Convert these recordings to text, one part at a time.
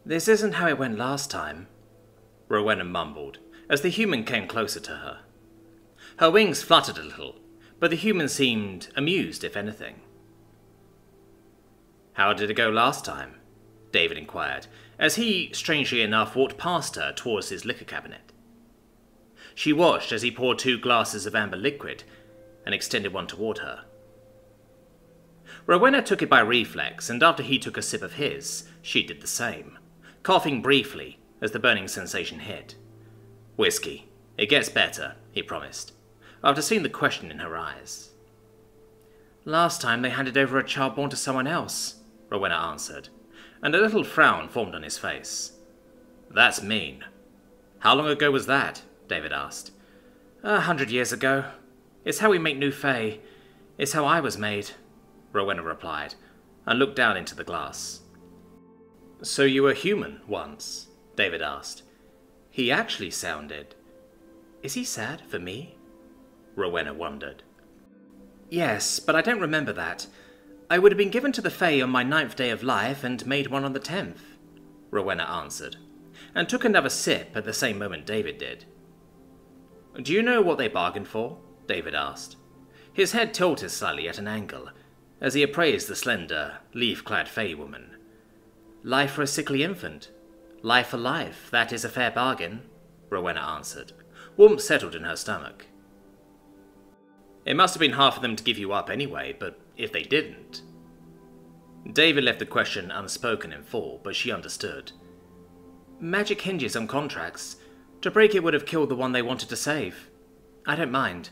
"This isn't how it went last time," Rowena mumbled, as the human came closer to her. Her wings fluttered a little, but the human seemed amused, if anything. "How did it go last time?" David inquired, as he, strangely enough, walked past her towards his liquor cabinet. She watched as he poured 2 glasses of amber liquid and extended one toward her. Rowena took it by reflex, and after he took a sip of his, she did the same, coughing briefly as the burning sensation hit. "Whiskey. It gets better," he promised, after seeing the question in her eyes. "Last time they handed over a child born to someone else," Rowena answered, and a little frown formed on his face. "That's mean. How long ago was that?" David asked. 100 years ago. It's how we make new Fae. It's how I was made," Rowena replied, and looked down into the glass. "So you were human once?" David asked. He actually sounded... Is he sad for me? Rowena wondered. "Yes, but I don't remember that. I would have been given to the Fae on my 9th day of life and made one on the 10th, Rowena answered, and took another sip at the same moment David did. "Do you know what they bargained for?" David asked. His head tilted slightly at an angle, as he appraised the slender, leaf-clad Fae woman. "Life for a sickly infant. Life for life, that is a fair bargain," Rowena answered. Warmth settled in her stomach. "It must have been hard for them to give you up anyway, but if they didn't..." David left the question unspoken in full, but she understood. "Magic hinges on contracts. To break it would have killed the one they wanted to save. I don't mind.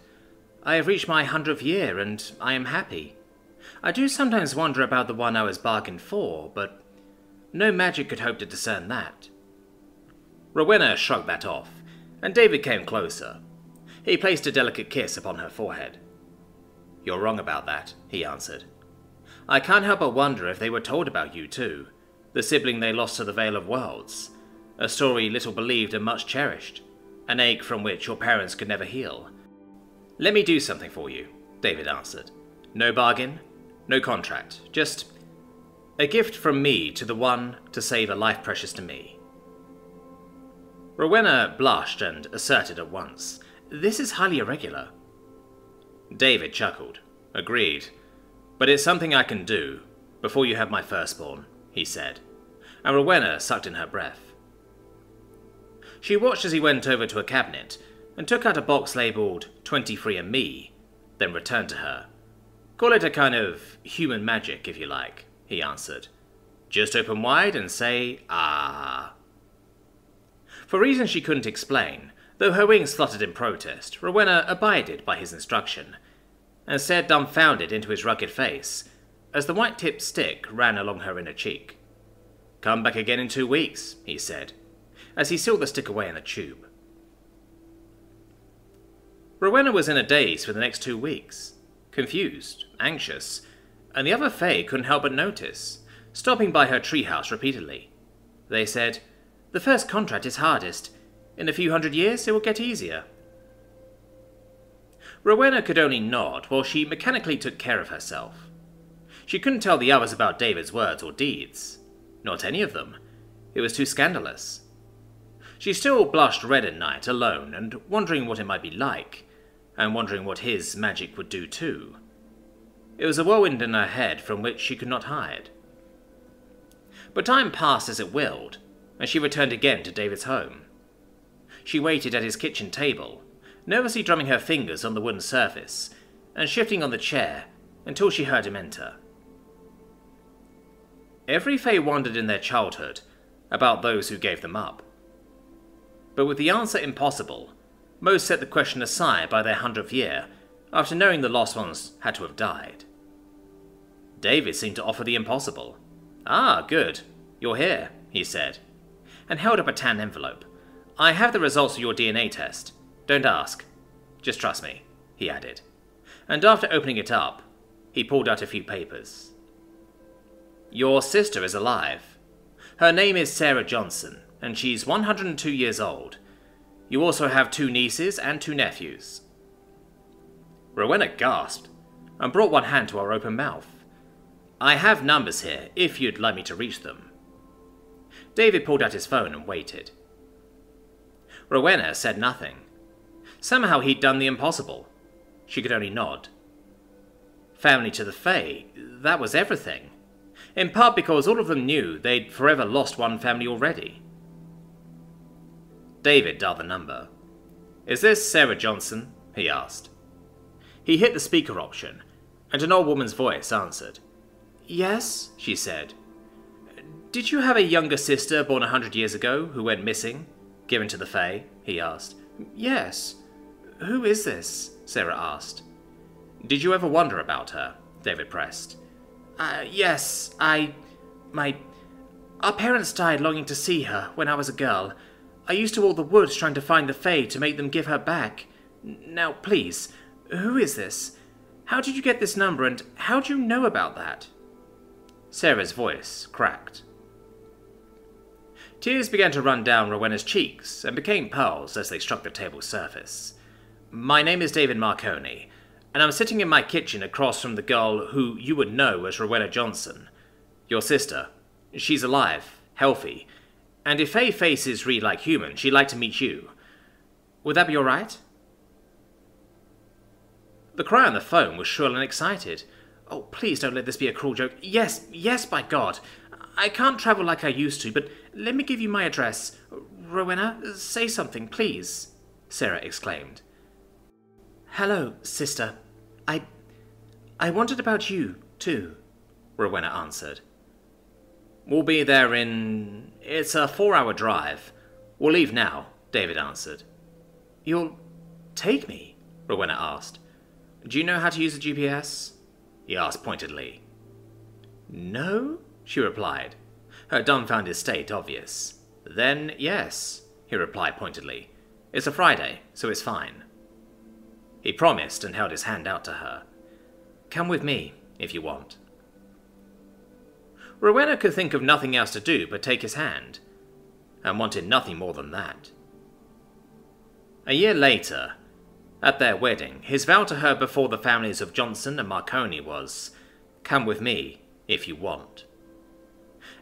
I have reached my 100th year, and I am happy. I do sometimes wonder about the one I was bargained for, but no magic could hope to discern that." Rowena shrugged that off, and David came closer. He placed a delicate kiss upon her forehead. "You're wrong about that," he answered. "I can't help but wonder if they were told about you too, the sibling they lost to the Veil of Worlds, a story little believed and much cherished, an ache from which your parents could never heal." "Let me do something for you," David answered. "No bargain, no contract, just a gift from me to the one to save a life precious to me." Rowena blushed and asserted at once, "This is highly irregular." David chuckled. "Agreed. But it's something I can do, before you have my firstborn," he said, and Rowena sucked in her breath. She watched as he went over to a cabinet and took out a box labelled 23andMe, then returned to her. "Call it a kind of human magic, if you like," he answered. "Just open wide and say, ah." For reasons she couldn't explain, though her wings fluttered in protest, Rowena abided by his instruction, and stared dumbfounded into his rugged face, as the white-tipped stick ran along her inner cheek. "Come back again in 2 weeks," he said, as he sealed the stick away in the tube. Rowena was in a daze for the next 2 weeks, confused, anxious, and the other Fae couldn't help but notice, stopping by her treehouse repeatedly. They said, "The first contract is hardest. In a few 100 years it will get easier." Rowena could only nod while she mechanically took care of herself. She couldn't tell the others about David's words or deeds. Not any of them. It was too scandalous. She still blushed red at night, alone, and wondering what it might be like, and wondering what his magic would do too. It was a whirlwind in her head from which she could not hide. But time passed as it willed, and she returned again to David's home. She waited at his kitchen table, nervously drumming her fingers on the wooden surface, and shifting on the chair until she heard him enter. Every Fae wondered in their childhood about those who gave them up. But with the answer impossible, most set the question aside by their 100th year, after knowing the lost ones had to have died. David seemed to offer the impossible. "Ah, good. You're here," he said, and held up a tan envelope. "I have the results of your DNA test. Don't ask. Just trust me," he added. And after opening it up, he pulled out a few papers. "Your sister is alive. Her name is Sarah Johnson, and she's 102 years old. You also have 2 nieces and 2 nephews." Rowena gasped, and brought one hand to her open mouth. "I have numbers here, if you'd like me to reach them." David pulled out his phone and waited. Rowena said nothing. Somehow he'd done the impossible. She could only nod. Family to the Fae, that was everything. In part because all of them knew they'd forever lost one family already. David dialed the number. "Is this Sarah Johnson?" he asked. He hit the speaker option, and an old woman's voice answered. "Yes," she said. "Did you have a younger sister born 100 years ago who went missing, given to the Fae?" he asked. "Yes. Who is this?" Sarah asked. "Did you ever wonder about her?" David pressed. Yes, our parents died longing to see her when I was a girl. I used to walk the woods trying to find the Fae to make them give her back. Now, please, who is this? How did you get this number, and how do you know about that?" Sarah's voice cracked. Tears began to run down Rowena's cheeks and became pearls as they struck the table's surface. "My name is David Marconi, and I'm sitting in my kitchen across from the girl who you would know as Rowena Johnson. Your sister. She's alive, healthy, and if Fae faces read like human, she'd like to meet you. Would that be all right?" The cry on the phone was shrill and excited. "Oh, please don't let this be a cruel joke. Yes, yes, by God. I can't travel like I used to, but let me give you my address. Rowena, say something, please," Sarah exclaimed. "Hello, sister. I wondered about you, too," Rowena answered. "We'll be there It's a 4-hour drive. We'll leave now," David answered. "You'll take me?" Rowena asked. "Do you know how to use a GPS?" he asked pointedly. "No," she replied, her dumbfounded state obvious. "Then, yes," he replied pointedly. "It's a Friday, so it's fine." He promised and held his hand out to her. "Come with me, if you want." Rowena could think of nothing else to do but take his hand, and wanted nothing more than that. A year later, at their wedding, his vow to her before the families of Johnson and Marconi was, "Come with me, if you want."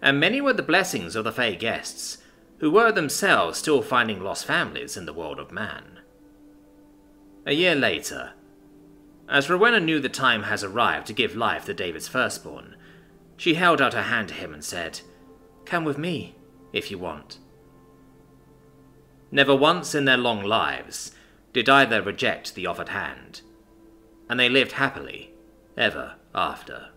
And many were the blessings of the Fae guests, who were themselves still finding lost families in the world of man. A year later, as Rowena knew the time has arrived to give life to David's firstborn, she held out her hand to him and said, "Come with me, if you want." Never once in their long lives did either reject the offered hand, and they lived happily ever after.